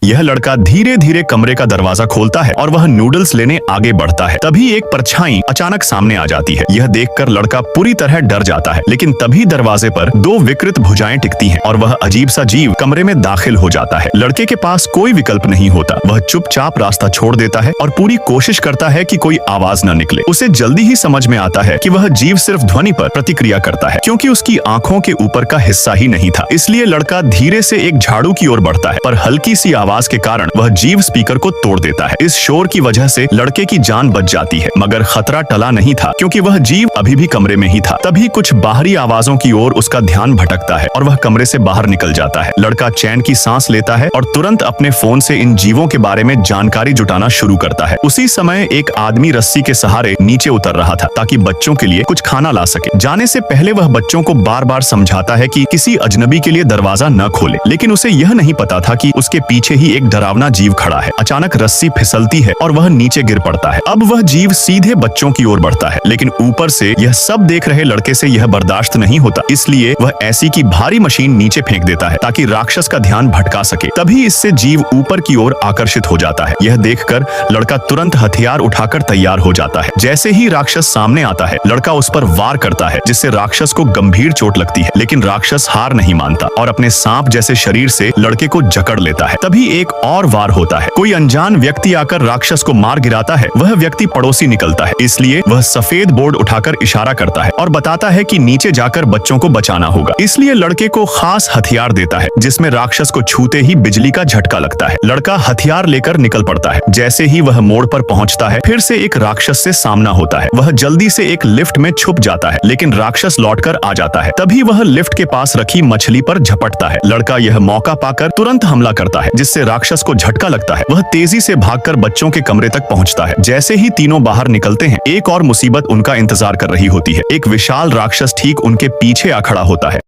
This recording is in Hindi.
यह लड़का धीरे धीरे कमरे का दरवाजा खोलता है और वह नूडल्स लेने आगे बढ़ता है। तभी एक परछाई अचानक सामने आ जाती है। यह देखकर लड़का पूरी तरह डर जाता है, लेकिन तभी दरवाजे पर दो विकृत भुजाएं टिकती हैं और वह अजीब सा जीव कमरे में दाखिल हो जाता है। लड़के के पास कोई विकल्प नहीं होता। वह चुपचाप रास्ता छोड़ देता है और पूरी कोशिश करता है कि कोई आवाज न निकले। उसे जल्दी ही समझ में आता है कि वह जीव सिर्फ ध्वनि पर प्रतिक्रिया करता है, क्योंकि उसकी आंखों के ऊपर का हिस्सा ही नहीं था। इसलिए लड़का धीरे से एक झाड़ू की ओर बढ़ता है, पर हल्की सी आवाज के कारण वह जीव स्पीकर को तोड़ देता है। इस शोर की वजह से लड़के की जान बच जाती है, मगर खतरा टला नहीं था, क्योंकि वह जीव अभी भी कमरे में ही था। तभी कुछ बाहरी आवाजों की ओर उसका ध्यान भटकता है और वह कमरे से बाहर निकल जाता है। लड़का चैन की सांस लेता है और तुरंत अपने फोन से इन जीवों के बारे में जानकारी जुटाना शुरू करता है। उसी समय एक आदमी रस्सी के सहारे नीचे उतर रहा था ताकि बच्चों के लिए कुछ खाना ला सके। जाने से पहले वह बच्चों को बार बार समझाता है कि किसी अजनबी के लिए दरवाजा न खोले, लेकिन उसे यह नहीं पता था कि उसके पीछे ही एक डरावना जीव खड़ा है। अचानक रस्सी फिसलती है और वह नीचे गिर पड़ता है। अब वह जीव सीधे बच्चों की ओर बढ़ता है, लेकिन ऊपर से यह सब देख रहे लड़के से यह बर्दाश्त नहीं होता, इसलिए वह ऐसी की भारी मशीन नीचे फेंक देता है ताकि राक्षस का ध्यान भटका सके। तभी इससे जीव ऊपर की ओर आकर्षित हो जाता है। यह देखकर लड़का तुरंत हथियार उठाकर तैयार हो जाता है। जैसे ही राक्षस सामने आता है, लड़का उस पर वार करता है, जिससे राक्षस को गंभीर चोट लगती है, लेकिन राक्षस हार नहीं मानता और अपने सांप जैसे शरीर से लड़के को जकड़ लेता है। तभी एक और वार होता है। कोई अनजान व्यक्ति आकर राक्षस को मार गिराता है। वह व्यक्ति पड़ोसी निकलता है, इसलिए वह सफेद बोर्ड उठाकर इशारा करता है और बताता है कि नीचे जाकर बच्चों को बचाना होगा। इसलिए लड़के को खास हथियार देता है, जिसमें राक्षस को छूते ही बिजली का झटका लगता है। लड़का हथियार लेकर निकल पड़ता है। जैसे ही वह मोड़ पर पहुंचता है, फिर से एक राक्षस से सामना होता है। वह जल्दी से एक लिफ्ट में छुप जाता है, लेकिन राक्षस लौटकर आ जाता है। तभी वह लिफ्ट के पास रखी मछली पर झपटता है। लड़का यह मौका पाकर तुरंत हमला करता है, जिससे राक्षस को झटका लगता है। वह तेजी से भागकर बच्चों के कमरे तक पहुंचता है। जैसे ही तीनों बाहर निकलते हैं, एक और मुसीबत उनका इंतजार कर रही होती है। एक विशाल राक्षस ठीक उनके पीछे आ खड़ा होता है।